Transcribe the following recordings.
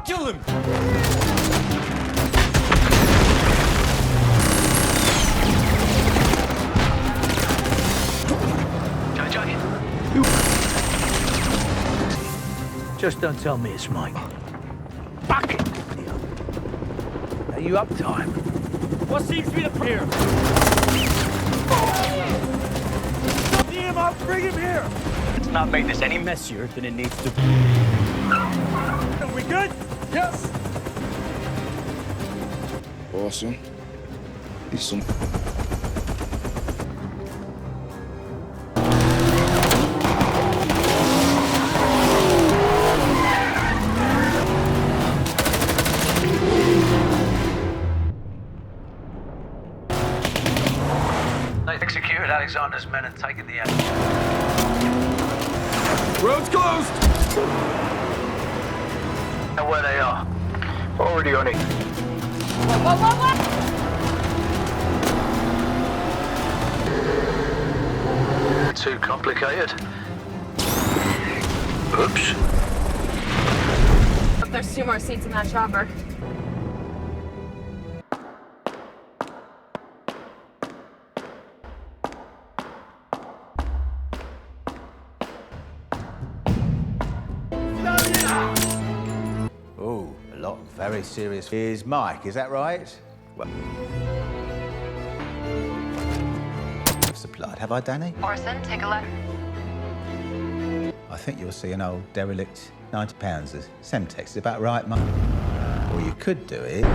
Kill him! Just don't tell me it's Mike. Fuck it! Are you uptime? What seems to be the here? Stop him up! Bring him here! Let's not make this any messier than it needs to be. Are we good? Yes! Orson, he's some... They executed Alexander's men and taken the end. Road's closed! Know where they are. Already on it. Too complicated. Oops. There's 2 more seats in that chopper. Oh, a lot very serious. Is Mike, is that right? Well, supplied. Have I, Danny? Orson, take a look. I think you'll see an old derelict £90 as Semtex. Is about right, Mike? Or you could do it.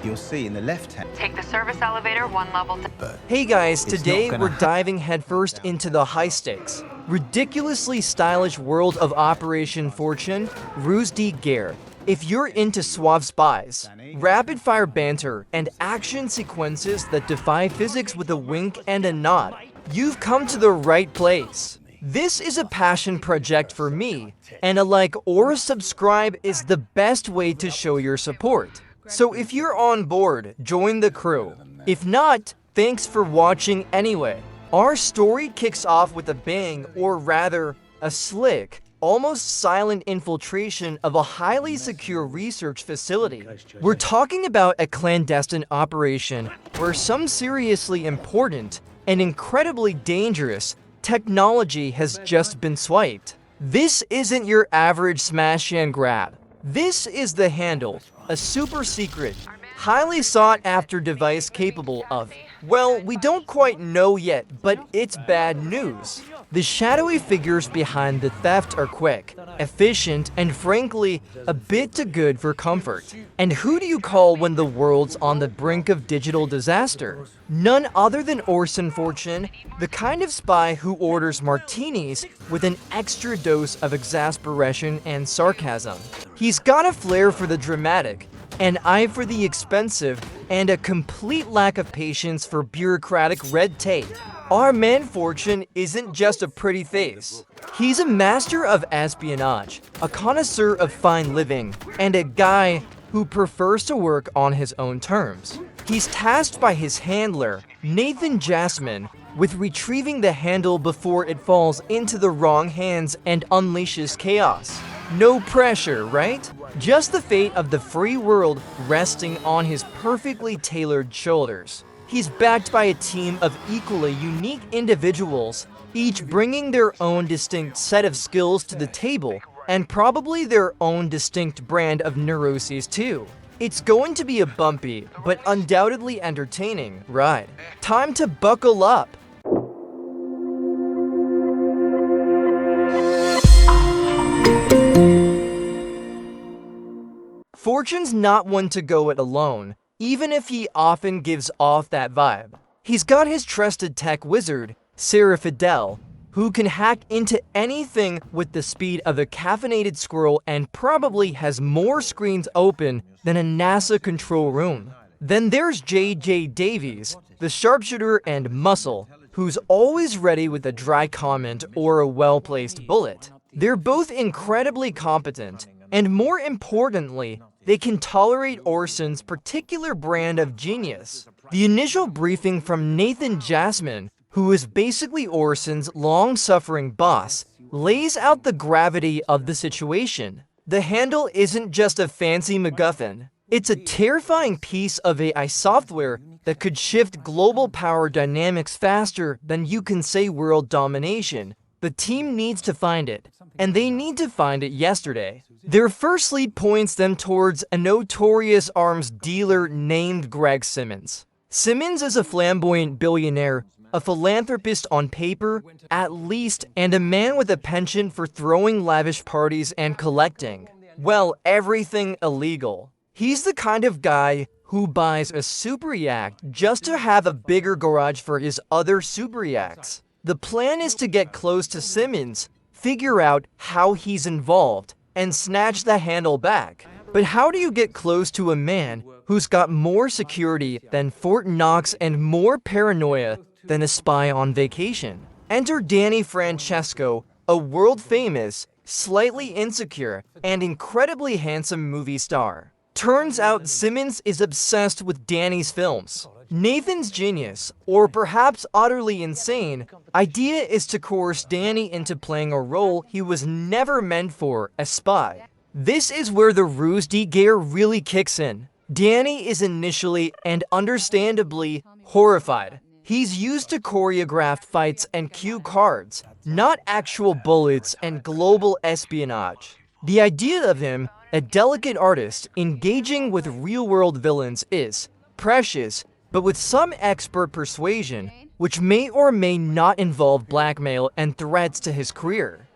You'll see in the left hand. Take the service elevator 1 level to... Hey guys, It's today not we're gonna diving headfirst into the high-stakes, ridiculously stylish world of Operation Fortune Ruse de Guerre. If you're into suave spies, rapid-fire banter, and action sequences that defy physics with a wink and a nod, you've come to the right place. This is a passion project for me, and a like or subscribe is the best way to show your support. So if you're on board, join the crew. If not, thanks for watching anyway. Our story kicks off with a bang, or rather, a slick, almost silent infiltration of a highly secure research facility. We're talking about a clandestine operation where some seriously important and incredibly dangerous technology has just been swiped. This isn't your average smash and grab. This is the Handle, a super secret, highly sought after device capable of, well, we don't quite know yet, but it's bad news. The shadowy figures behind the theft are quick, efficient, and frankly, a bit too good for comfort. And who do you call when the world's on the brink of digital disaster? None other than Orson Fortune, the kind of spy who orders martinis with an extra dose of exasperation and sarcasm. He's got a flair for the dramatic, an eye for the expensive, and a complete lack of patience for bureaucratic red tape. Our man Fortune isn't just a pretty face. He's a master of espionage, a connoisseur of fine living, and a guy who prefers to work on his own terms. He's tasked by his handler, Nathan Jasmine, with retrieving the handle before it falls into the wrong hands and unleashes chaos. No pressure, right? Just the fate of the free world resting on his perfectly tailored shoulders. He's backed by a team of equally unique individuals, each bringing their own distinct set of skills to the table, and probably their own distinct brand of neuroses too. It's going to be a bumpy, but undoubtedly entertaining ride. Time to buckle up. Fortune's not one to go it alone, even if he often gives off that vibe. He's got his trusted tech wizard, Sarah Fidel, who can hack into anything with the speed of a caffeinated squirrel and probably has more screens open than a NASA control room. Then there's J.J. Davies, the sharpshooter and muscle, who's always ready with a dry comment or a well-placed bullet. They're both incredibly competent, and more importantly, they can tolerate Orson's particular brand of genius. The initial briefing from Nathan Jasmine, who is basically Orson's long-suffering boss, lays out the gravity of the situation. The handle isn't just a fancy MacGuffin. It's a terrifying piece of AI software that could shift global power dynamics faster than you can say world domination. The team needs to find it, and they need to find it yesterday. Their first lead points them towards a notorious arms dealer named Greg Simmonds. Simmonds is a flamboyant billionaire, a philanthropist on paper, at least, and a man with a penchant for throwing lavish parties and collecting, well, everything illegal. He's the kind of guy who buys a super yacht just to have a bigger garage for his other super yachts. The plan is to get close to Simmonds, figure out how he's involved, and snatch the handle back. But how do you get close to a man who's got more security than Fort Knox and more paranoia than a spy on vacation? Enter Danny Francesco, a world-famous, slightly insecure, and incredibly handsome movie star. Turns out Simmonds is obsessed with Danny's films. Nathan's genius, or perhaps utterly insane, idea is to coerce Danny into playing a role he was never meant for, a spy. This is where the ruse de guerre really kicks in. Danny is initially, and understandably, horrified. He's used to choreographed fights and cue cards, not actual bullets and global espionage. The idea of him, a delicate artist engaging with real-world villains, is precious, but with some expert persuasion, which may or may not involve blackmail and threats to his career.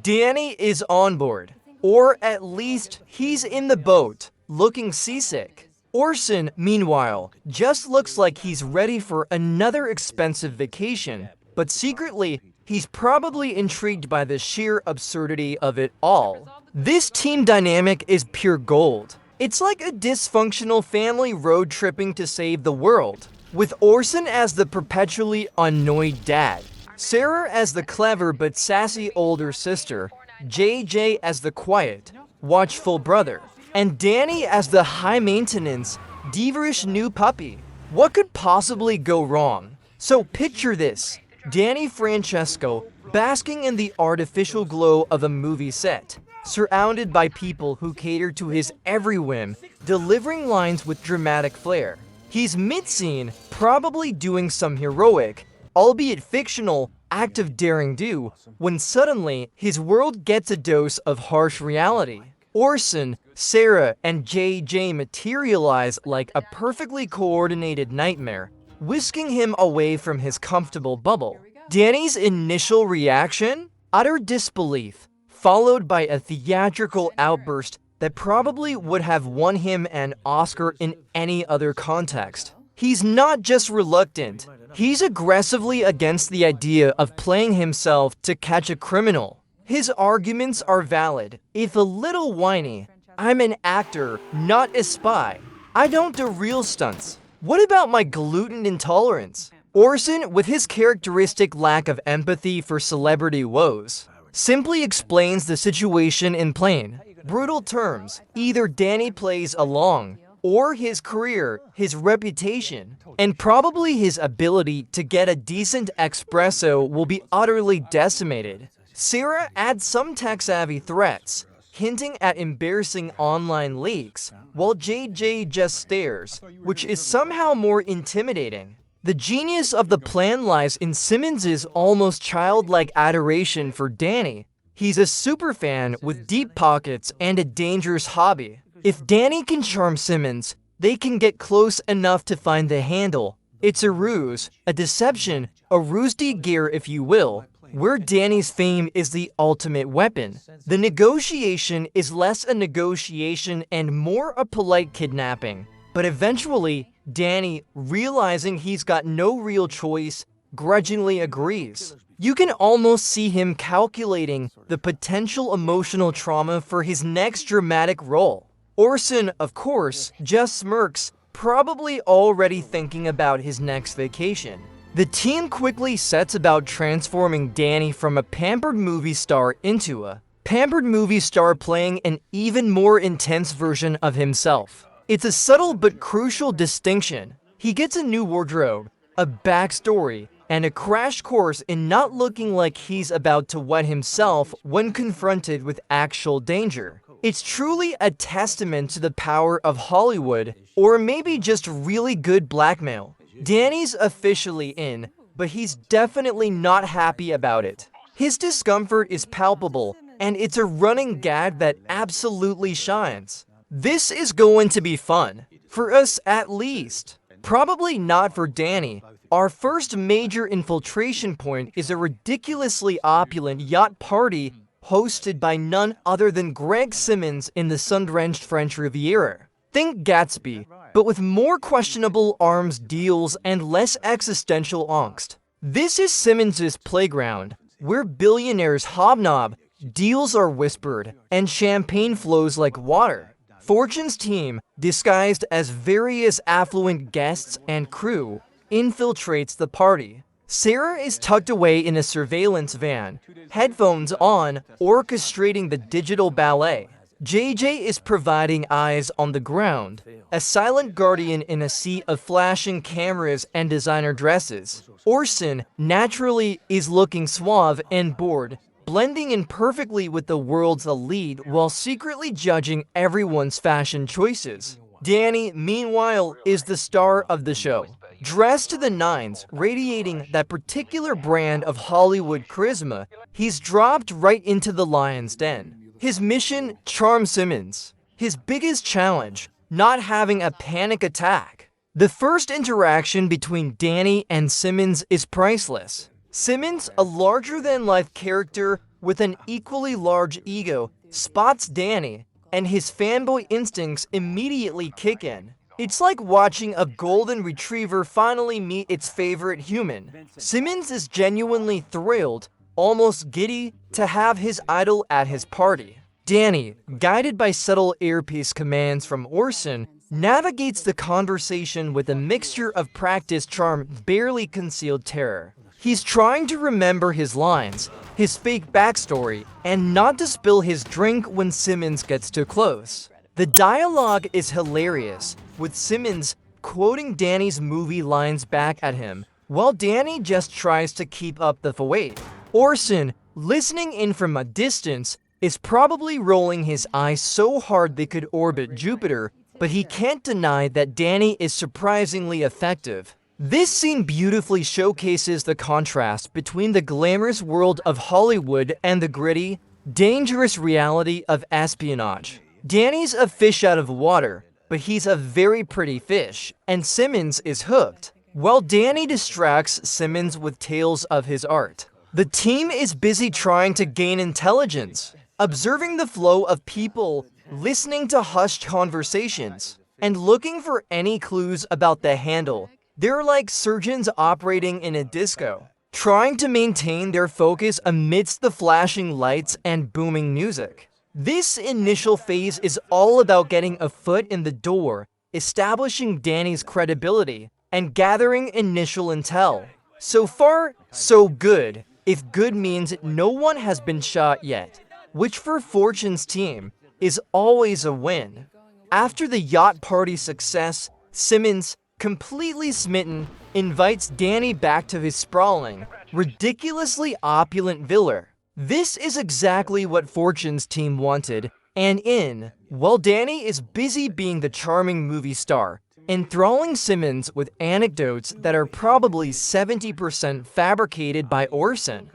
Danny is on board, or at least he's in the boat, looking seasick. Orson, meanwhile, just looks like he's ready for another expensive vacation, but secretly, he's probably intrigued by the sheer absurdity of it all. This team dynamic is pure gold. It's like a dysfunctional family road tripping to save the world, with Orson as the perpetually annoyed dad, Sarah as the clever but sassy older sister, JJ as the quiet, watchful brother, and Danny as the high-maintenance, diva-ish new puppy. What could possibly go wrong? So picture this: Danny Francesco basking in the artificial glow of a movie set, surrounded by people who cater to his every whim, delivering lines with dramatic flair. He's mid-scene, probably doing some heroic, albeit fictional, act of daring do, when suddenly his world gets a dose of harsh reality. Orson, Sarah, and JJ materialize like a perfectly coordinated nightmare, whisking him away from his comfortable bubble. Danny's initial reaction? Utter disbelief, followed by a theatrical outburst that probably would have won him an Oscar in any other context. He's not just reluctant, he's aggressively against the idea of playing himself to catch a criminal. His arguments are valid, if a little whiny. I'm an actor, not a spy. I don't do real stunts. What about my gluten intolerance? Orson, with his characteristic lack of empathy for celebrity woes, simply explains the situation in plain, brutal terms. Either Danny plays along, or his career, his reputation, and probably his ability to get a decent espresso will be utterly decimated. Sarah adds some tech-savvy threats, hinting at embarrassing online leaks, while JJ just stares, which is somehow more intimidating. The genius of the plan lies in Simmonds' almost childlike adoration for Danny. He's a superfan with deep pockets and a dangerous hobby. If Danny can charm Simmonds, they can get close enough to find the handle. It's a ruse, a deception, a ruse de guerre if you will, where Danny's fame is the ultimate weapon. The negotiation is less a negotiation and more a polite kidnapping. But eventually, Danny, realizing he's got no real choice, grudgingly agrees. You can almost see him calculating the potential emotional trauma for his next dramatic role. Orson, of course, just smirks, probably already thinking about his next vacation. The team quickly sets about transforming Danny from a pampered movie star into a pampered movie star playing an even more intense version of himself. It's a subtle but crucial distinction. He gets a new wardrobe, a backstory, and a crash course in not looking like he's about to wet himself when confronted with actual danger. It's truly a testament to the power of Hollywood, or maybe just really good blackmail. Danny's officially in, but he's definitely not happy about it. His discomfort is palpable, and it's a running gag that absolutely shines. This is going to be fun. For us at least. Probably not for Danny. Our first major infiltration point is a ridiculously opulent yacht party hosted by none other than Greg Simmonds in the sun-drenched French Riviera. Think Gatsby, but with more questionable arms deals and less existential angst. This is Simmonds' playground, where billionaires hobnob, deals are whispered, and champagne flows like water. Fortune's team, disguised as various affluent guests and crew, infiltrates the party. Sarah is tucked away in a surveillance van, headphones on, orchestrating the digital ballet. JJ is providing eyes on the ground, a silent guardian in a sea of flashing cameras and designer dresses. Orson, naturally, is looking suave and bored, blending in perfectly with the world's elite while secretly judging everyone's fashion choices. Danny, meanwhile, is the star of the show. Dressed to the nines, radiating that particular brand of Hollywood charisma, he's dropped right into the lion's den. His mission, charm Simmonds. His biggest challenge, not having a panic attack. The first interaction between Danny and Simmonds is priceless. Simmonds, a larger-than-life character with an equally large ego, spots Danny, and his fanboy instincts immediately kick in. It's like watching a golden retriever finally meet its favorite human. Simmonds is genuinely thrilled, almost giddy, to have his idol at his party. Danny, guided by subtle earpiece commands from Orson, navigates the conversation with a mixture of practiced charm, barely concealed terror. He's trying to remember his lines, his fake backstory, and not to spill his drink when Simmonds gets too close. The dialogue is hilarious, with Simmonds quoting Danny's movie lines back at him, while Danny just tries to keep up the fight. Orson, listening in from a distance, is probably rolling his eyes so hard they could orbit Jupiter, but he can't deny that Danny is surprisingly effective. This scene beautifully showcases the contrast between the glamorous world of Hollywood and the gritty, dangerous reality of espionage. Danny's a fish out of water, but he's a very pretty fish, and Simmonds is hooked, while Danny distracts Simmonds with tales of his art. The team is busy trying to gain intelligence, observing the flow of people, listening to hushed conversations, and looking for any clues about the handle. They're like surgeons operating in a disco, trying to maintain their focus amidst the flashing lights and booming music. This initial phase is all about getting a foot in the door, establishing Danny's credibility, and gathering initial intel. So far, so good, if good means no one has been shot yet, which for Fortune's team is always a win. After the yacht party success, Simmonds, completely smitten, invites Danny back to his sprawling, ridiculously opulent villa. This is exactly what Fortune's team wanted, and while Danny is busy being the charming movie star, enthralling Simmonds with anecdotes that are probably 70% fabricated by Orson.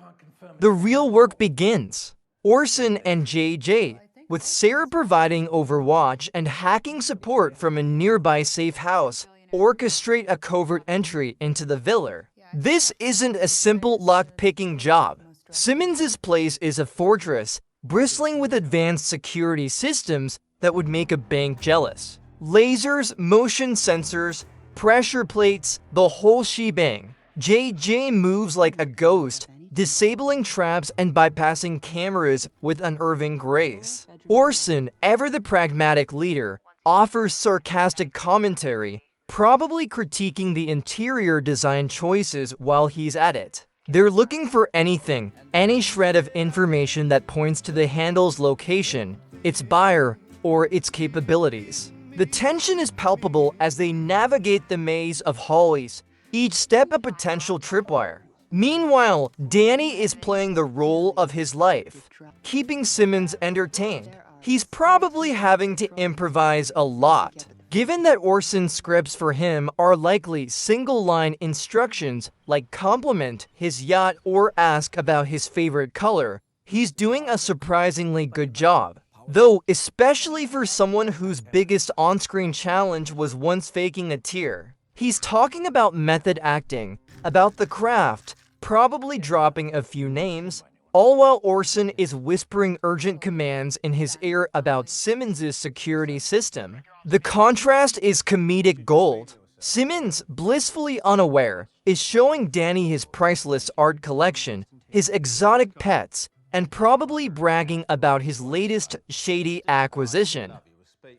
The real work begins. Orson and JJ, with Sarah providing overwatch and hacking support from a nearby safe house, orchestrate a covert entry into the villa. This isn't a simple lock-picking job. Simmonds' place is a fortress, bristling with advanced security systems that would make a bank jealous. Lasers, motion sensors, pressure plates, the whole shebang. JJ moves like a ghost, disabling traps and bypassing cameras with unnerving grace. Orson, ever the pragmatic leader, offers sarcastic commentary, probably critiquing the interior design choices while he's at it. They're looking for anything, any shred of information that points to the handle's location, its buyer, or its capabilities. The tension is palpable as they navigate the maze of hollies, each step a potential tripwire. Meanwhile, Danny is playing the role of his life, keeping Simmonds entertained. He's probably having to improvise a lot, given that Orson's scripts for him are likely single-line instructions like compliment his yacht or ask about his favorite color. He's doing a surprisingly good job, though especially for someone whose biggest on-screen challenge was once faking a tear. He's talking about method acting, about the craft, probably dropping a few names, all while Orson is whispering urgent commands in his ear about Simmonds' security system. The contrast is comedic gold. Simmonds, blissfully unaware, is showing Danny his priceless art collection, his exotic pets, and probably bragging about his latest shady acquisition,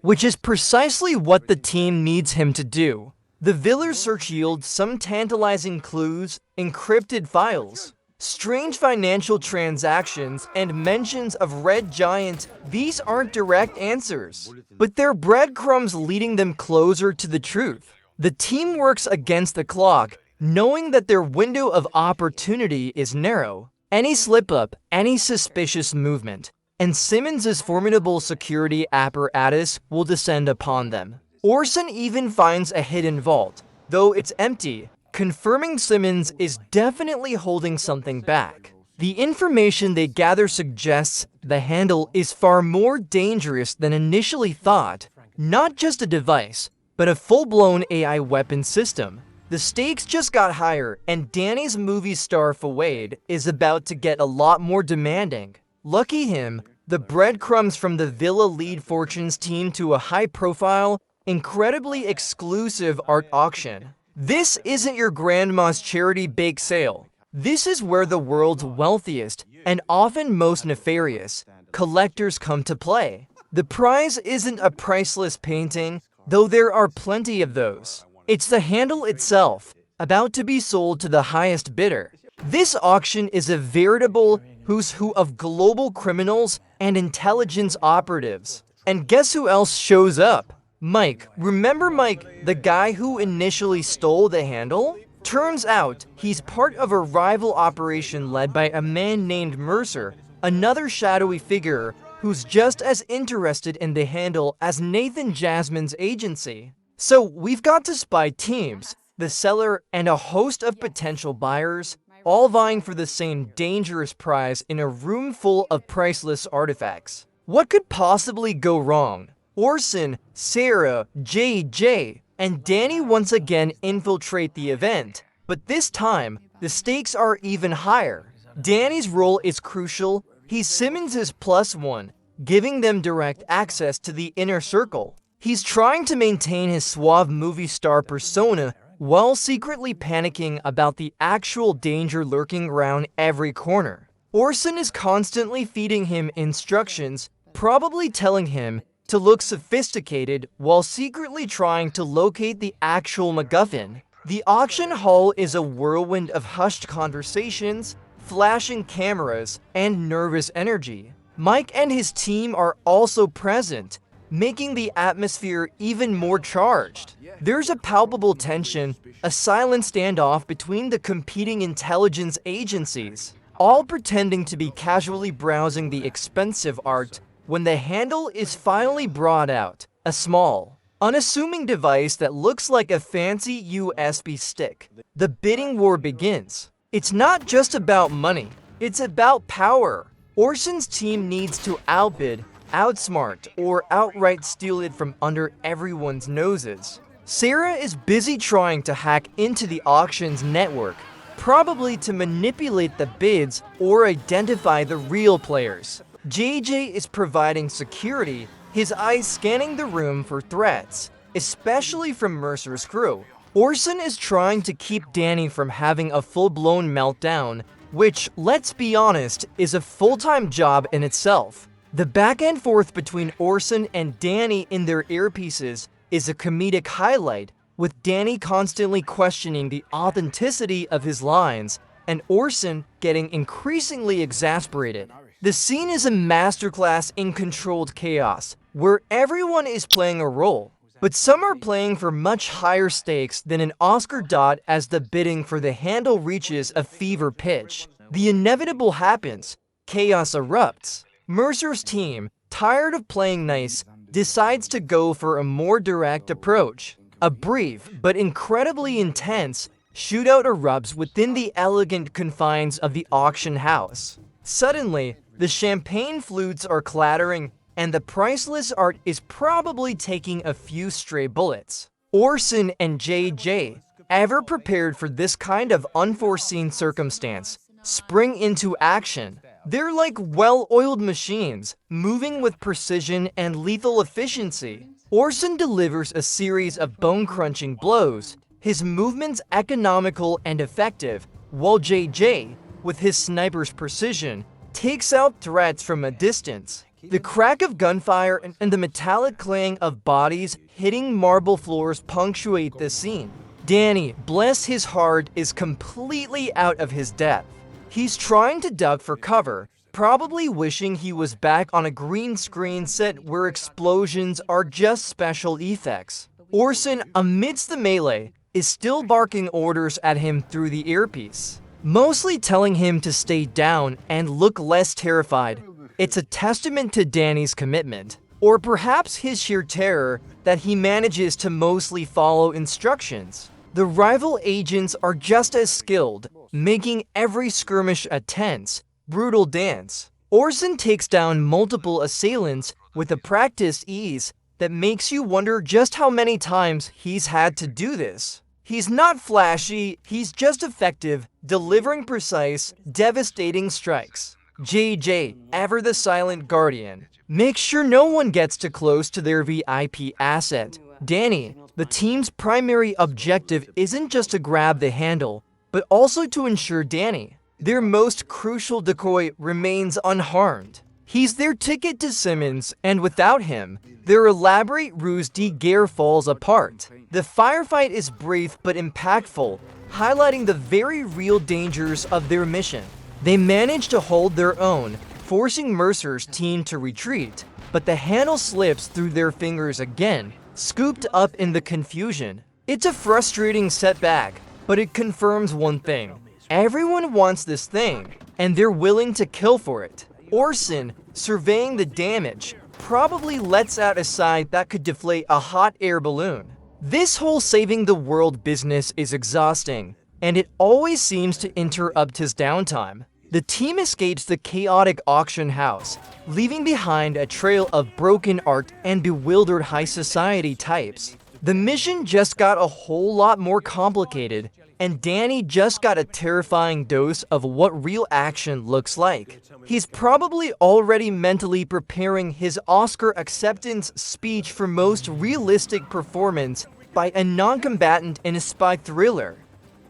which is precisely what the team needs him to do. The Villers search yields some tantalizing clues, encrypted files, strange financial transactions, and mentions of Red Giant. These aren't direct answers, but they're breadcrumbs leading them closer to the truth. The team works against the clock, knowing that their window of opportunity is narrow. Any slip-up, any suspicious movement, and Simmonds' formidable security apparatus will descend upon them. Orson even finds a hidden vault, though it's empty, confirming Simmonds is definitely holding something back. The information they gather suggests the handle is far more dangerous than initially thought, not just a device, but a full-blown AI weapon system. The stakes just got higher, and Danny's movie star Fawade is about to get a lot more demanding. Lucky him, the breadcrumbs from the Villa lead Fortune's team to a high-profile, incredibly exclusive art auction. This isn't your grandma's charity bake sale. This is where the world's wealthiest, and often most nefarious, collectors come to play. The prize isn't a priceless painting, though there are plenty of those. It's the handle itself, about to be sold to the highest bidder. This auction is a veritable who's who of global criminals and intelligence operatives. And guess who else shows up? Mike. Remember Mike, the guy who initially stole the handle? Turns out, he's part of a rival operation led by a man named Mercer, another shadowy figure who's just as interested in the handle as Nathan Jasmine's agency. So we've got to spy teams, the seller, and a host of potential buyers, all vying for the same dangerous prize in a room full of priceless artifacts. What could possibly go wrong? Orson, Sarah, JJ, and Danny once again infiltrate the event, but this time, the stakes are even higher. Danny's role is crucial. He's Simmonds' +1, giving them direct access to the inner circle. He's trying to maintain his suave movie star persona while secretly panicking about the actual danger lurking around every corner. Orson is constantly feeding him instructions, probably telling him to look sophisticated while secretly trying to locate the actual MacGuffin. The auction hall is a whirlwind of hushed conversations, flashing cameras, and nervous energy. Mike and his team are also present, making the atmosphere even more charged. There's a palpable tension, a silent standoff between the competing intelligence agencies, all pretending to be casually browsing the expensive art. When the handle is finally brought out, a small, unassuming device that looks like a fancy USB stick, the bidding war begins. It's not just about money, it's about power. Orson's team needs to outbid, outsmart, or outright steal it from under everyone's noses. Sarah is busy trying to hack into the auction's network, probably to manipulate the bids or identify the real players. JJ is providing security, his eyes scanning the room for threats, especially from Mercer's crew. Orson is trying to keep Danny from having a full-blown meltdown, which, let's be honest, is a full-time job in itself. The back and forth between Orson and Danny in their earpieces is a comedic highlight, with Danny constantly questioning the authenticity of his lines, and Orson getting increasingly exasperated. The scene is a masterclass in controlled chaos, where everyone is playing a role. But some are playing for much higher stakes than an Oscar dot as the bidding for the handle reaches a fever pitch. The inevitable happens. Chaos erupts. Mercer's team, tired of playing nice, decides to go for a more direct approach. A brief, but incredibly intense, shootout erupts within the elegant confines of the auction house. Suddenly, the champagne flutes are clattering, and the priceless art is probably taking a few stray bullets. Orson and JJ, ever prepared for this kind of unforeseen circumstance, spring into action. They're like well-oiled machines, moving with precision and lethal efficiency. Orson delivers a series of bone-crunching blows, his movements economical and effective, while JJ, with his sniper's precision, takes out threats from a distance. The crack of gunfire and the metallic clang of bodies hitting marble floors punctuate the scene. Danny, bless his heart, is completely out of his depth. He's trying to duck for cover, probably wishing he was back on a green screen set where explosions are just special effects. Orson, amidst the melee, is still barking orders at him through the earpiece, mostly telling him to stay down and look less terrified. It's a testament to Danny's commitment, or perhaps his sheer terror, that he manages to mostly follow instructions. The rival agents are just as skilled, making every skirmish a tense, brutal dance. Orson takes down multiple assailants with a practiced ease that makes you wonder just how many times he's had to do this. He's not flashy, he's just effective, delivering precise, devastating strikes. JJ, ever the silent guardian, makes sure no one gets too close to their VIP asset. Danny, the team's primary objective isn't just to grab the handle, but also to ensure Danny, their most crucial decoy, remains unharmed. He's their ticket to Simmonds, and without him, their elaborate ruse de guerre falls apart. The firefight is brief but impactful, highlighting the very real dangers of their mission. They manage to hold their own, forcing Mercer's team to retreat, but the handle slips through their fingers again, scooped up in the confusion. It's a frustrating setback, but it confirms one thing. Everyone wants this thing, and they're willing to kill for it. Orson, surveying the damage, probably lets out a sigh that could deflate a hot air balloon. This whole saving the world business is exhausting, and it always seems to interrupt his downtime. The team escapes the chaotic auction house, leaving behind a trail of broken art and bewildered high society types. The mission just got a whole lot more complicated, and Danny just got a terrifying dose of what real action looks like. He's probably already mentally preparing his Oscar acceptance speech for most realistic performance by a non-combatant in a spy thriller.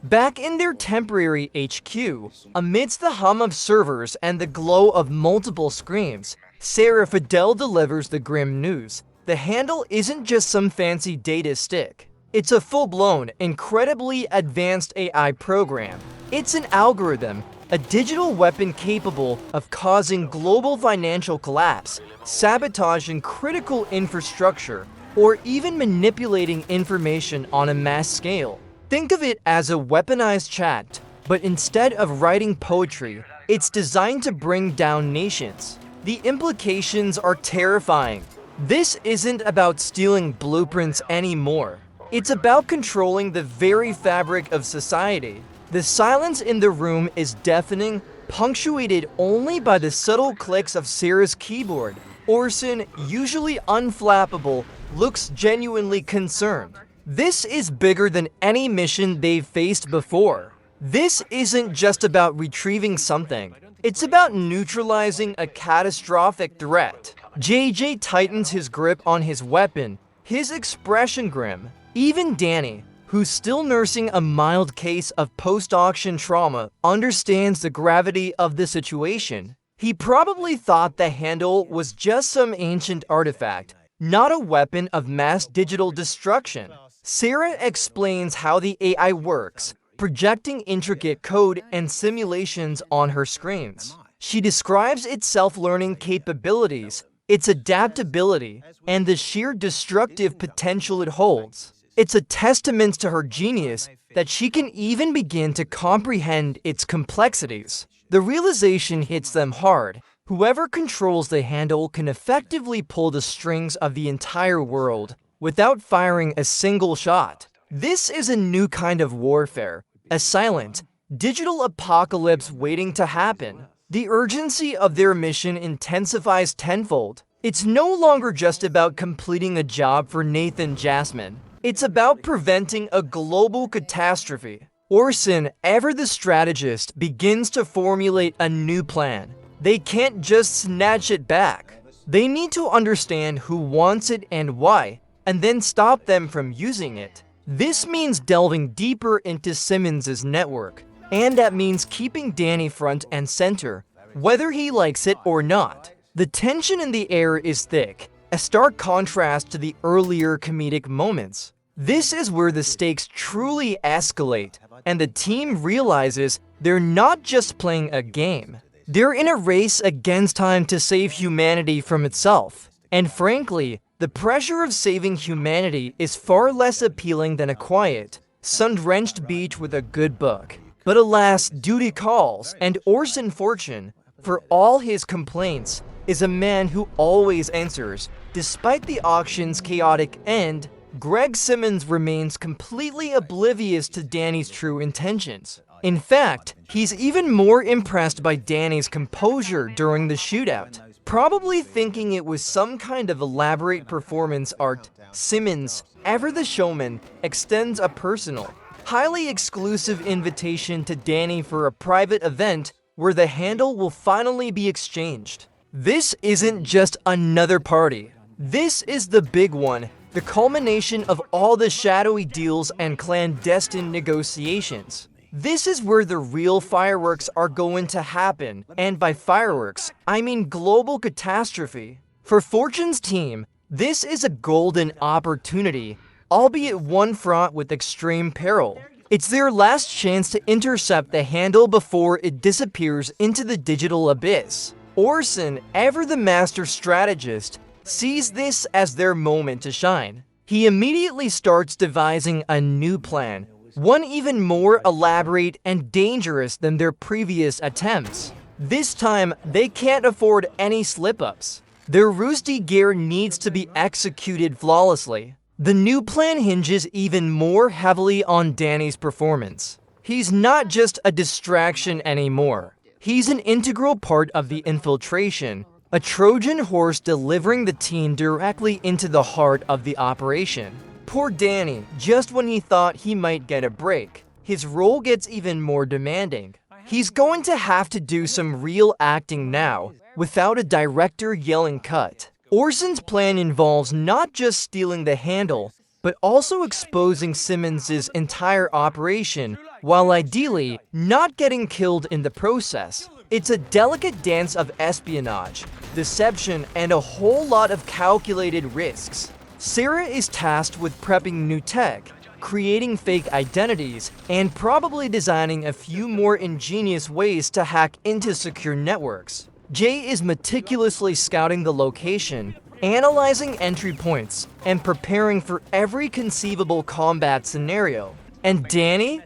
Back in their temporary HQ, amidst the hum of servers and the glow of multiple screens, Sarah Fidel delivers the grim news. The handle isn't just some fancy data stick. It's a full-blown, incredibly advanced AI program. It's an algorithm, a digital weapon capable of causing global financial collapse, sabotaging critical infrastructure, or even manipulating information on a mass scale. Think of it as a weaponized chat, but instead of writing poetry, it's designed to bring down nations. The implications are terrifying. This isn't about stealing blueprints anymore. It's about controlling the very fabric of society. The silence in the room is deafening, punctuated only by the subtle clicks of Sarah's keyboard. Orson, usually unflappable, looks genuinely concerned. This is bigger than any mission they've faced before. This isn't just about retrieving something. It's about neutralizing a catastrophic threat. JJ tightens his grip on his weapon, his expression grim. Even Danny, who's still nursing a mild case of post-auction trauma, understands the gravity of the situation. He probably thought the handle was just some ancient artifact, not a weapon of mass digital destruction. Sarah explains how the AI works, projecting intricate code and simulations on her screens. She describes its self-learning capabilities, its adaptability, and the sheer destructive potential it holds. It's a testament to her genius that she can even begin to comprehend its complexities. The realization hits them hard. Whoever controls the handle can effectively pull the strings of the entire world without firing a single shot. This is a new kind of warfare, a silent, digital apocalypse waiting to happen. The urgency of their mission intensifies tenfold. It's no longer just about completing a job for Nathan Jasmine. It's about preventing a global catastrophe. Orson, ever the strategist, begins to formulate a new plan. They can't just snatch it back. They need to understand who wants it and why, and then stop them from using it. This means delving deeper into Simmonds' network, and that means keeping Danny front and center, whether he likes it or not. The tension in the air is thick, a stark contrast to the earlier comedic moments. This is where the stakes truly escalate, and the team realizes they're not just playing a game. They're in a race against time to save humanity from itself. And frankly, the pressure of saving humanity is far less appealing than a quiet, sun-drenched beach with a good book. But alas, duty calls, and Orson Fortune, for all his complaints, is a man who always answers. Despite the auction's chaotic end, Greg Simmonds remains completely oblivious to Danny's true intentions. In fact, he's even more impressed by Danny's composure during the shootout, probably thinking it was some kind of elaborate performance art. Simmonds, ever the showman, extends a personal, highly exclusive invitation to Danny for a private event where the handle will finally be exchanged. This isn't just another party. This is the big one, the culmination of all the shadowy deals and clandestine negotiations. This is where the real fireworks are going to happen, and by fireworks, I mean global catastrophe. For Fortune's team, this is a golden opportunity, albeit one fraught with extreme peril. It's their last chance to intercept the handle before it disappears into the digital abyss. Orson, ever the master strategist, sees this as their moment to shine. He immediately starts devising a new plan, one even more elaborate and dangerous than their previous attempts. This time, they can't afford any slip-ups. Their ruse de guerre needs to be executed flawlessly. The new plan hinges even more heavily on Danny's performance. He's not just a distraction anymore. He's an integral part of the infiltration, a Trojan horse delivering the team directly into the heart of the operation. Poor Danny, just when he thought he might get a break, his role gets even more demanding. He's going to have to do some real acting now, without a director yelling cut. Orson's plan involves not just stealing the handle, but also exposing Simmonds' entire operation, while ideally not getting killed in the process. It's a delicate dance of espionage, deception, and a whole lot of calculated risks. Sarah is tasked with prepping new tech, creating fake identities, and probably designing a few more ingenious ways to hack into secure networks. Jay is meticulously scouting the location, analyzing entry points, and preparing for every conceivable combat scenario. And Danny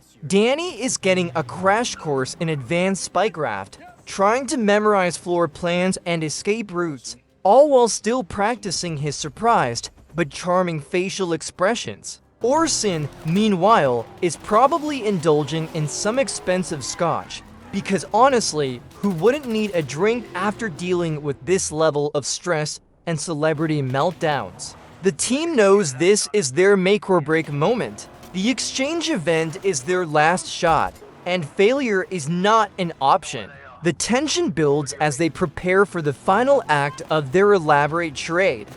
is getting a crash course in advanced spycraft, trying to memorize floor plans and escape routes, all while still practicing his surprised but charming facial expressions. Orson, meanwhile, is probably indulging in some expensive scotch, because honestly, who wouldn't need a drink after dealing with this level of stress and celebrity meltdowns? The team knows this is their make or break moment. The exchange event is their last shot, and failure is not an option. The tension builds as they prepare for the final act of their elaborate charade,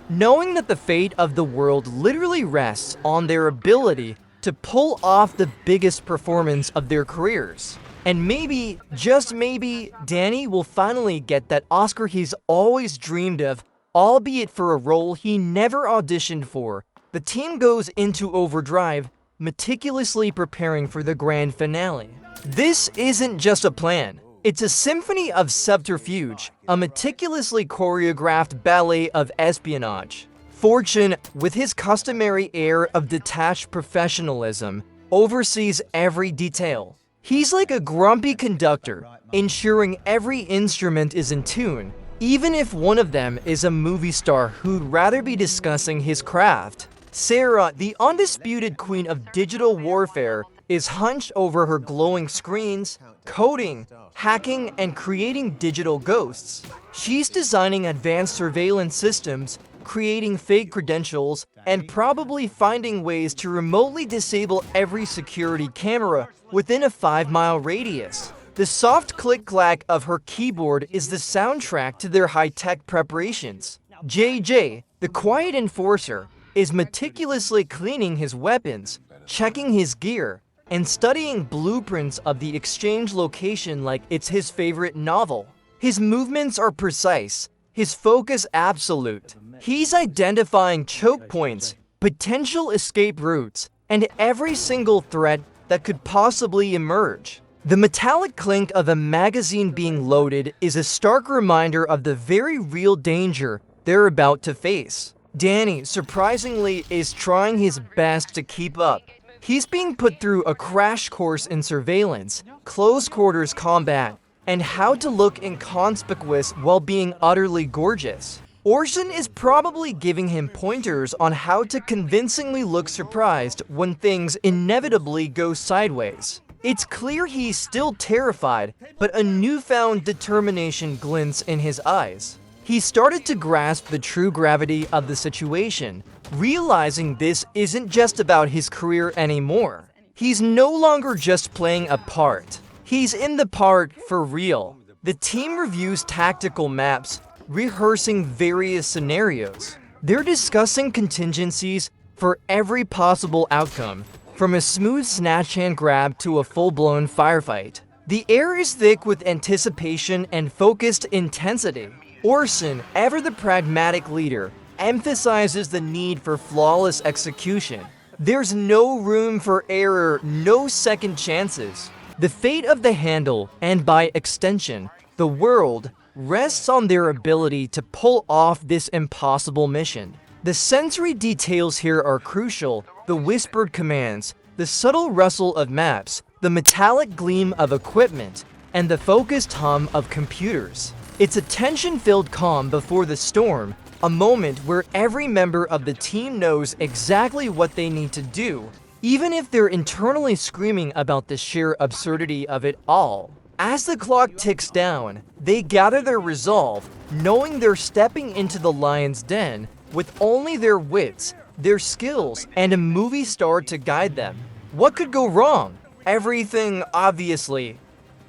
knowing that the fate of the world literally rests on their ability to pull off the biggest performance of their careers. And maybe, just maybe, Danny will finally get that Oscar he's always dreamed of, albeit for a role he never auditioned for. The team goes into overdrive, meticulously preparing for the grand finale. This isn't just a plan. It's a symphony of subterfuge, a meticulously choreographed ballet of espionage. Fortune, with his customary air of detached professionalism, oversees every detail. He's like a grumpy conductor, ensuring every instrument is in tune, even if one of them is a movie star who'd rather be discussing his craft. Sarah, the undisputed queen of digital warfare, is hunched over her glowing screens, coding, hacking, and creating digital ghosts. She's designing advanced surveillance systems, creating fake credentials, and probably finding ways to remotely disable every security camera within a 5-mile radius. The soft click-clack of her keyboard is the soundtrack to their high-tech preparations. JJ, the quiet enforcer, is meticulously cleaning his weapons, checking his gear, and studying blueprints of the exchange location like it's his favorite novel. His movements are precise, his focus absolute. He's identifying choke points, potential escape routes, and every single threat that could possibly emerge. The metallic clink of a magazine being loaded is a stark reminder of the very real danger they're about to face. Danny, surprisingly, is trying his best to keep up. He's being put through a crash course in surveillance, close quarters combat, and how to look inconspicuous while being utterly gorgeous. Orson is probably giving him pointers on how to convincingly look surprised when things inevitably go sideways. It's clear he's still terrified, but a newfound determination glints in his eyes. He started to grasp the true gravity of the situation, realizing this isn't just about his career anymore. He's no longer just playing a part. He's in the part for real. The team reviews tactical maps, rehearsing various scenarios. They're discussing contingencies for every possible outcome, from a smooth snatch hand grab to a full-blown firefight. The air is thick with anticipation and focused intensity. Orson, ever the pragmatic leader, emphasizes the need for flawless execution. There's no room for error, no second chances. The fate of the handle, and by extension, the world, rests on their ability to pull off this impossible mission. The sensory details here are crucial: the whispered commands, the subtle rustle of maps, the metallic gleam of equipment, and the focused hum of computers. It's a tension-filled calm before the storm, a moment where every member of the team knows exactly what they need to do, even if they're internally screaming about the sheer absurdity of it all. As the clock ticks down, they gather their resolve, knowing they're stepping into the lion's den with only their wits, their skills, and a movie star to guide them. What could go wrong? Everything, obviously.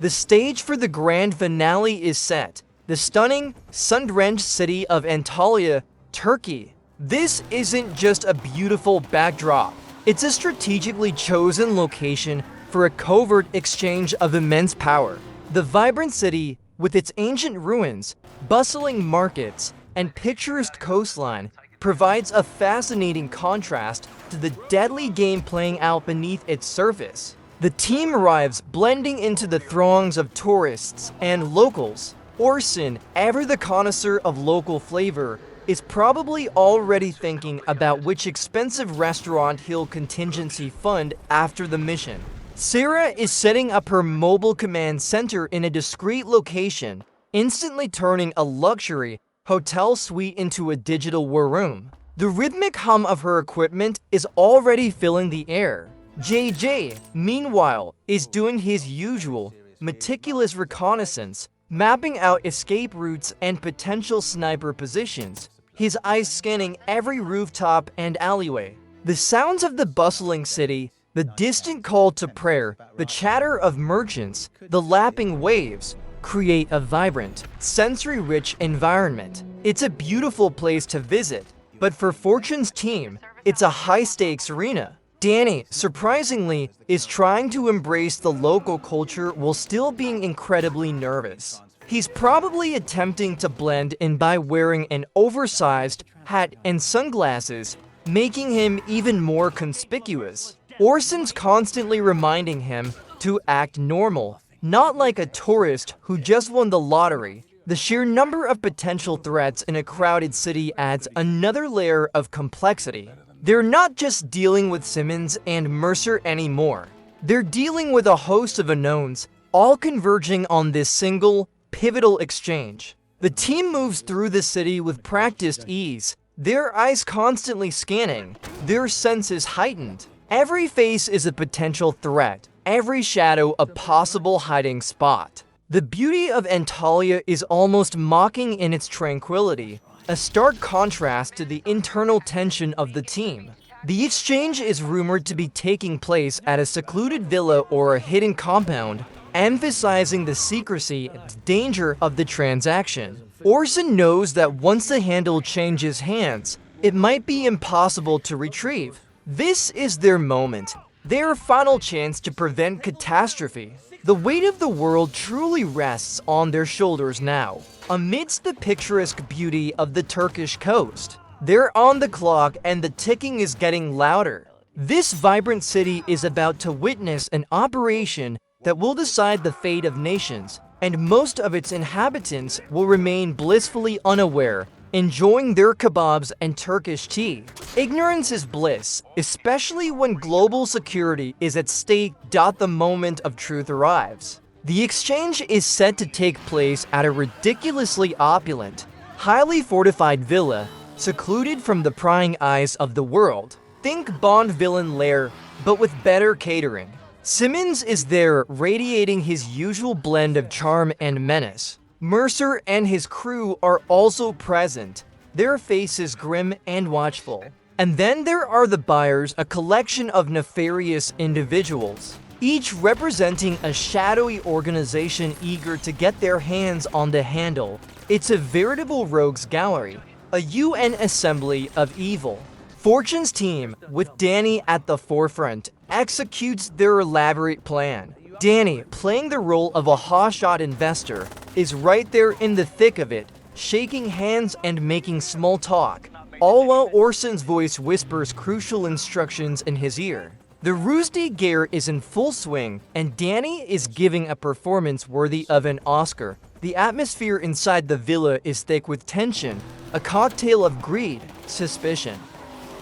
The stage for the grand finale is set. The stunning, sun-drenched city of Antalya, Turkey. This isn't just a beautiful backdrop. It's a strategically chosen location for a covert exchange of immense power. The vibrant city, with its ancient ruins, bustling markets, and picturesque coastline, provides a fascinating contrast to the deadly game playing out beneath its surface. The team arrives, blending into the throngs of tourists and locals. Orson, ever the connoisseur of local flavor, is probably already thinking about which expensive restaurant he'll contingency fund after the mission. Sarah is setting up her mobile command center in a discreet location, instantly turning a luxury hotel suite into a digital war room. The rhythmic hum of her equipment is already filling the air. JJ, meanwhile, is doing his usual, meticulous reconnaissance, mapping out escape routes and potential sniper positions, his eyes scanning every rooftop and alleyway. The sounds of the bustling city, the distant call to prayer, the chatter of merchants, the lapping waves, create a vibrant, sensory-rich environment. It's a beautiful place to visit, but for Fortune's team, it's a high-stakes arena. Danny, surprisingly, is trying to embrace the local culture while still being incredibly nervous. He's probably attempting to blend in by wearing an oversized hat and sunglasses, making him even more conspicuous. Orson's constantly reminding him to act normal, not like a tourist who just won the lottery. The sheer number of potential threats in a crowded city adds another layer of complexity. They're not just dealing with Simmonds and Mercer anymore. They're dealing with a host of unknowns, all converging on this single, pivotal exchange. The team moves through the city with practiced ease, their eyes constantly scanning, their senses heightened. Every face is a potential threat, every shadow a possible hiding spot. The beauty of Antalya is almost mocking in its tranquility, a stark contrast to the internal tension of the team. The exchange is rumored to be taking place at a secluded villa or a hidden compound, emphasizing the secrecy and danger of the transaction. Orson knows that once the handle changes hands, it might be impossible to retrieve. This is their moment, their final chance to prevent catastrophe. The weight of the world truly rests on their shoulders now. Amidst the picturesque beauty of the Turkish coast, they're on the clock and the ticking is getting louder. This vibrant city is about to witness an operation that will decide the fate of nations, and most of its inhabitants will remain blissfully unaware, enjoying their kebabs and Turkish tea. Ignorance is bliss, especially when global security is at stake. The moment of truth arrives. The exchange is set to take place at a ridiculously opulent, highly fortified villa, secluded from the prying eyes of the world. Think Bond villain lair, but with better catering. Simmonds is there, radiating his usual blend of charm and menace. Mercer and his crew are also present, their faces grim and watchful. And then there are the buyers, a collection of nefarious individuals, each representing a shadowy organization eager to get their hands on the handle. It's a veritable rogues gallery, a UN assembly of evil. Fortune's team, with Danny at the forefront, executes their elaborate plan. Danny, playing the role of a hotshot investor, is right there in the thick of it, shaking hands and making small talk, all while Orson's voice whispers crucial instructions in his ear. The Ruse de Guerre is in full swing, and Danny is giving a performance worthy of an Oscar. The atmosphere inside the villa is thick with tension, a cocktail of greed, suspicion,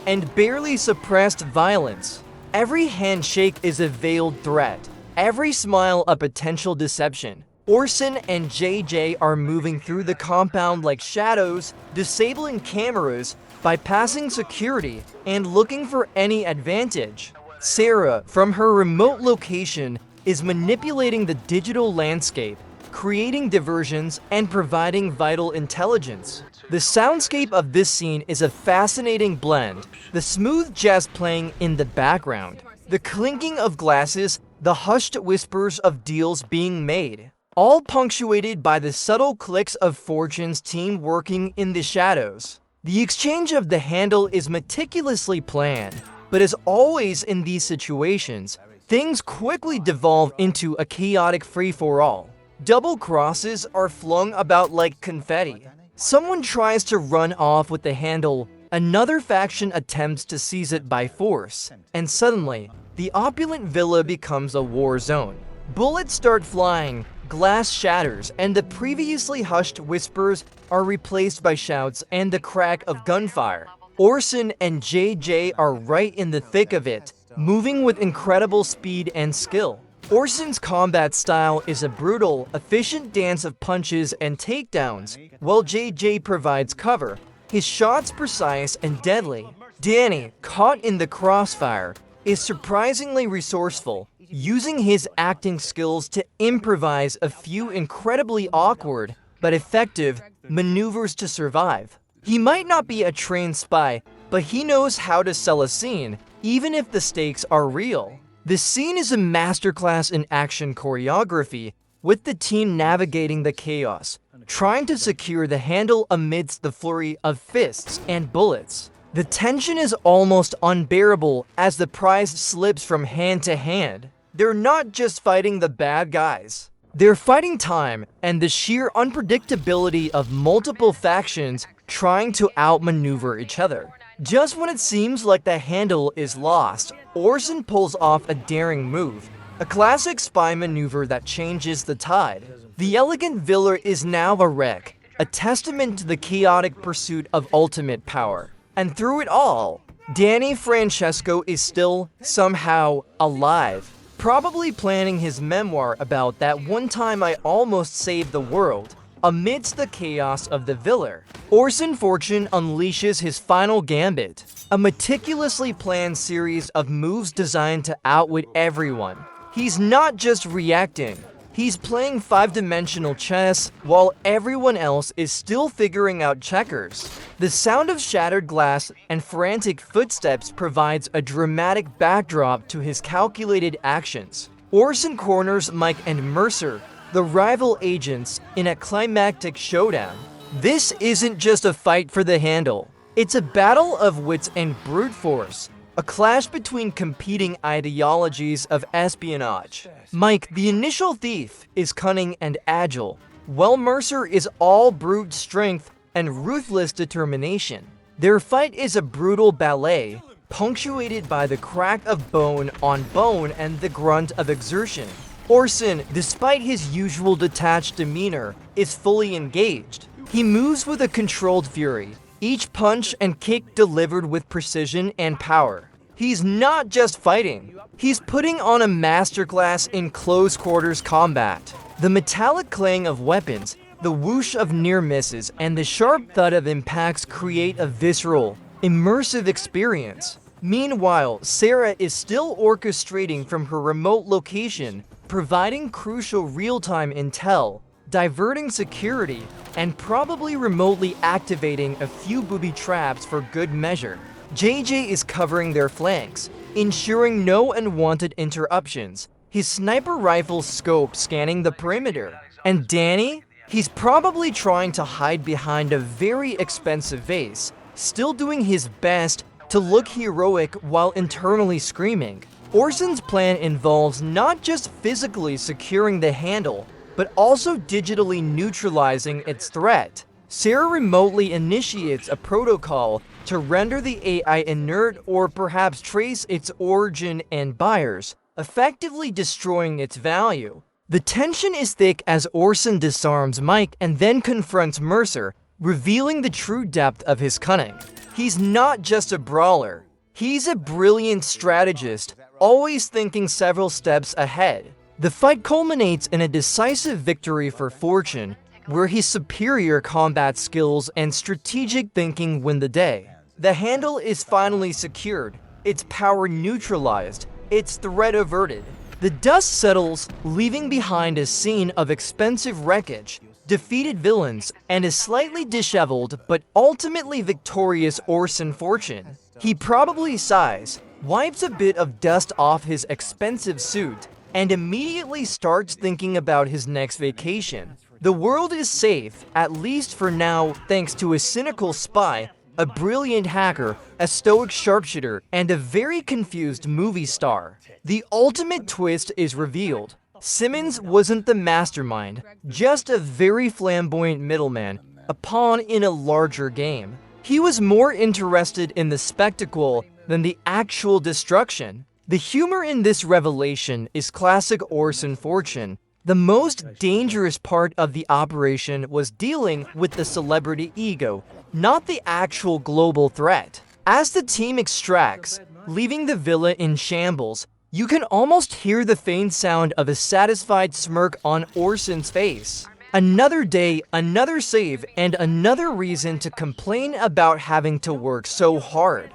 and barely suppressed violence. Every handshake is a veiled threat, every smile a potential deception. Orson and JJ are moving through the compound like shadows, disabling cameras, bypassing security, and looking for any advantage. Sarah, from her remote location, is manipulating the digital landscape, creating diversions, and providing vital intelligence. The soundscape of this scene is a fascinating blend, the smooth jazz playing in the background, the clinking of glasses, the hushed whispers of deals being made, all punctuated by the subtle clicks of Fortune's team working in the shadows. The exchange of the handle is meticulously planned, but as always in these situations, things quickly devolve into a chaotic free-for-all. Double crosses are flung about like confetti. Someone tries to run off with the handle, another faction attempts to seize it by force, and suddenly, the opulent villa becomes a war zone. Bullets start flying, glass shatters, and the previously hushed whispers are replaced by shouts and the crack of gunfire. Orson and JJ are right in the thick of it, moving with incredible speed and skill. Orson's combat style is a brutal, efficient dance of punches and takedowns, while JJ provides cover, his shots precise and deadly. Danny, caught in the crossfire, is surprisingly resourceful, using his acting skills to improvise a few incredibly awkward, but effective, maneuvers to survive. He might not be a trained spy, but he knows how to sell a scene, even if the stakes are real. The scene is a masterclass in action choreography, with the team navigating the chaos, trying to secure the handle amidst the flurry of fists and bullets. The tension is almost unbearable as the prize slips from hand to hand. They're not just fighting the bad guys. They're fighting time and the sheer unpredictability of multiple factions trying to outmaneuver each other. Just when it seems like the handle is lost, Orson pulls off a daring move, a classic spy maneuver that changes the tide. The elegant villa is now a wreck, a testament to the chaotic pursuit of ultimate power. And through it all, Danny Francesco is still, somehow, alive. Probably planning his memoir about that one time I almost saved the world, amidst the chaos of the villa. Orson Fortune unleashes his final gambit, a meticulously planned series of moves designed to outwit everyone. He's not just reacting, he's playing five-dimensional chess while everyone else is still figuring out checkers. The sound of shattered glass and frantic footsteps provides a dramatic backdrop to his calculated actions. Orson corners Mike and Mercer, the rival agents, in a climactic showdown. This isn't just a fight for the handle. It's a battle of wits and brute force, a clash between competing ideologies of espionage. Mike, the initial thief, is cunning and agile, while Mercer is all brute strength and ruthless determination. Their fight is a brutal ballet, punctuated by the crack of bone on bone and the grunt of exertion. Orson, despite his usual detached demeanor, is fully engaged. He moves with a controlled fury, each punch and kick delivered with precision and power. He's not just fighting, he's putting on a masterclass in close quarters combat. The metallic clang of weapons, the whoosh of near misses, and the sharp thud of impacts create a visceral, immersive experience. Meanwhile, Sarah is still orchestrating from her remote location, providing crucial real-time intel, diverting security, and probably remotely activating a few booby traps for good measure. JJ is covering their flanks, ensuring no unwanted interruptions, his sniper rifle scope scanning the perimeter. And Danny? He's probably trying to hide behind a very expensive vase, still doing his best to look heroic while internally screaming. Orson's plan involves not just physically securing the handle, but also digitally neutralizing its threat. Sarah remotely initiates a protocol to render the AI inert or perhaps trace its origin and buyers, effectively destroying its value. The tension is thick as Orson disarms Mike and then confronts Mercer, revealing the true depth of his cunning. He's not just a brawler, he's a brilliant strategist, always thinking several steps ahead. The fight culminates in a decisive victory for Fortune, where his superior combat skills and strategic thinking win the day. The handle is finally secured, its power neutralized, its threat averted. The dust settles, leaving behind a scene of expensive wreckage, defeated villains, and a slightly disheveled but ultimately victorious Orson Fortune. He probably sighs, wipes a bit of dust off his expensive suit, and immediately starts thinking about his next vacation. The world is safe, at least for now, thanks to a cynical spy, a brilliant hacker, a stoic sharpshooter, and a very confused movie star. The ultimate twist is revealed. Simmonds wasn't the mastermind, just a very flamboyant middleman, a pawn in a larger game. He was more interested in the spectacle than the actual destruction. The humor in this revelation is classic Orson Fortune. The most dangerous part of the operation was dealing with the celebrity ego, not the actual global threat. As the team extracts, leaving the villa in shambles, you can almost hear the faint sound of a satisfied smirk on Orson's face. Another day, another save, and another reason to complain about having to work so hard.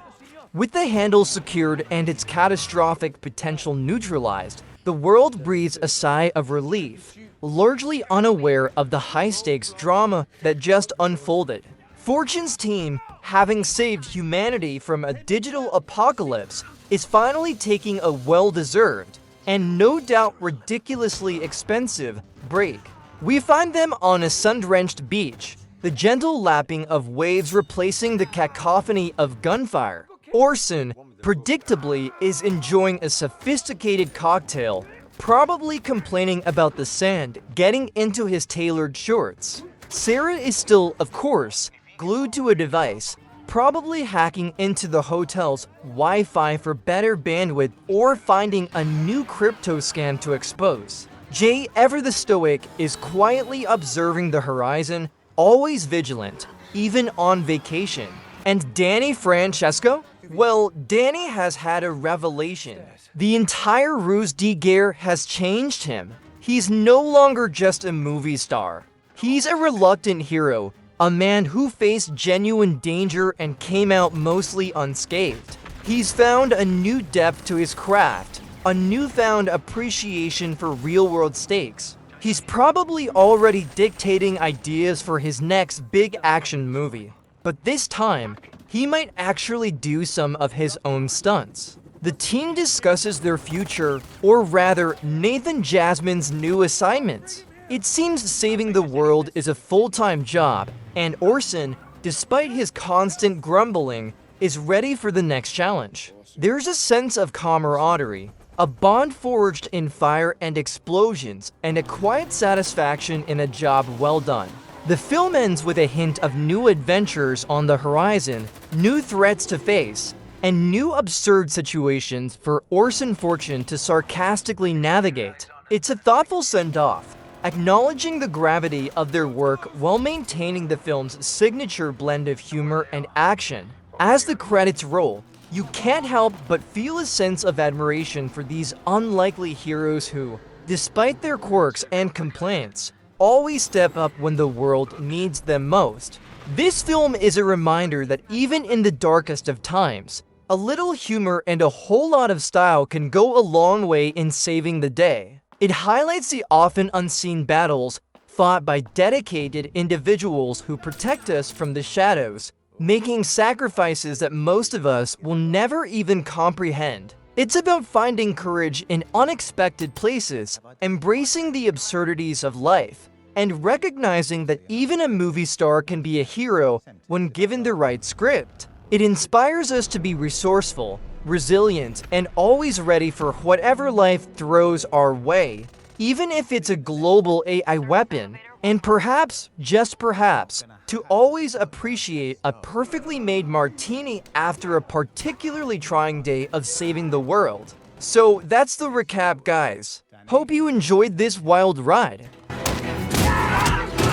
With the handle secured and its catastrophic potential neutralized, the world breathes a sigh of relief, largely unaware of the high-stakes drama that just unfolded. Fortune's team, having saved humanity from a digital apocalypse, is finally taking a well-deserved, and no doubt ridiculously expensive, break. We find them on a sun-drenched beach, the gentle lapping of waves replacing the cacophony of gunfire. Orson, predictably, is enjoying a sophisticated cocktail, probably complaining about the sand getting into his tailored shorts. Sarah is still, of course, glued to a device, probably hacking into the hotel's Wi-Fi for better bandwidth or finding a new crypto scam to expose. Jay, ever the stoic, is quietly observing the horizon, always vigilant, even on vacation. And Danny Francesco? Well, Danny has had a revelation. The entire Ruse de Guerre has changed him. He's no longer just a movie star. He's a reluctant hero, a man who faced genuine danger and came out mostly unscathed. He's found a new depth to his craft, a newfound appreciation for real-world stakes. He's probably already dictating ideas for his next big action movie. But this time, he might actually do some of his own stunts. The team discusses their future, or rather, Nathan Jasmine's new assignments. It seems saving the world is a full-time job, and Orson, despite his constant grumbling, is ready for the next challenge. There's a sense of camaraderie, a bond forged in fire and explosions, and a quiet satisfaction in a job well done. The film ends with a hint of new adventures on the horizon, new threats to face, and new absurd situations for Orson Fortune to sarcastically navigate. It's a thoughtful send-off, acknowledging the gravity of their work while maintaining the film's signature blend of humor and action. As the credits roll, you can't help but feel a sense of admiration for these unlikely heroes who, despite their quirks and complaints, always step up when the world needs them most. This film is a reminder that even in the darkest of times, a little humor and a whole lot of style can go a long way in saving the day. It highlights the often unseen battles fought by dedicated individuals who protect us from the shadows, making sacrifices that most of us will never even comprehend. It's about finding courage in unexpected places, embracing the absurdities of life, and recognizing that even a movie star can be a hero when given the right script. It inspires us to be resourceful, resilient, and always ready for whatever life throws our way, even if it's a global AI weapon, and perhaps, just perhaps, to always appreciate a perfectly made martini after a particularly trying day of saving the world. So that's the recap, guys. Hope you enjoyed this wild ride.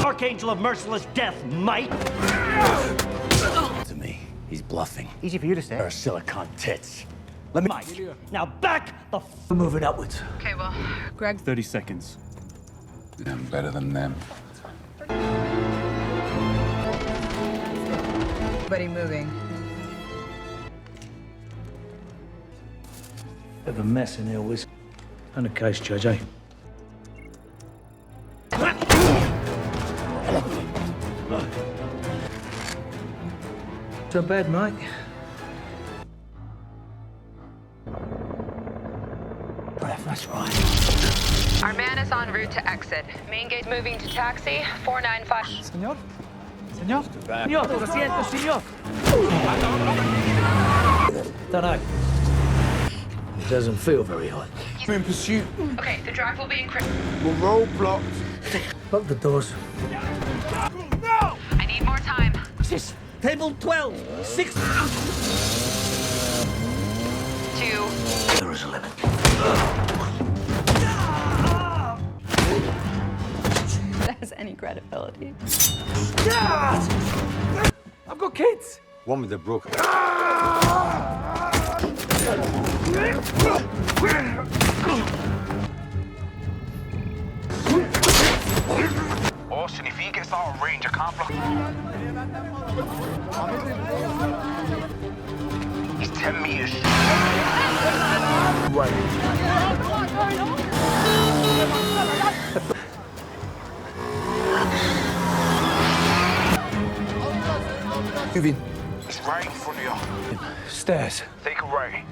Archangel of merciless death, mate! To me, he's bluffing. Easy for you to say. There are silicon tits. Let me. Mike, now back the Move it upwards. Okay, well, Greg. 30 seconds. I'm better than them. Nobody moving. Bit of a mess in here, Wiz. On the case, Judge, eh? So bad, mate. That's right. Our man is en route to exit. Main gate moving to taxi, 495. Señor? Señor? Señor, lo siento, señor. Don't know. It doesn't feel very hot. We're in pursuit. Okay, the drive will be encrypted. We're roadblocked. Lock the doors. No! I need more time. This table 12, 6. 2. There is a limit. That has any credibility. I've got kids. One with the broken. Orson, if he gets out of range, I can't block him. He's 10 meters. Moving. He's right in front of you. Stairs. Take a right.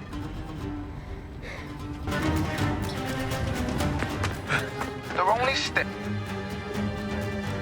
They're only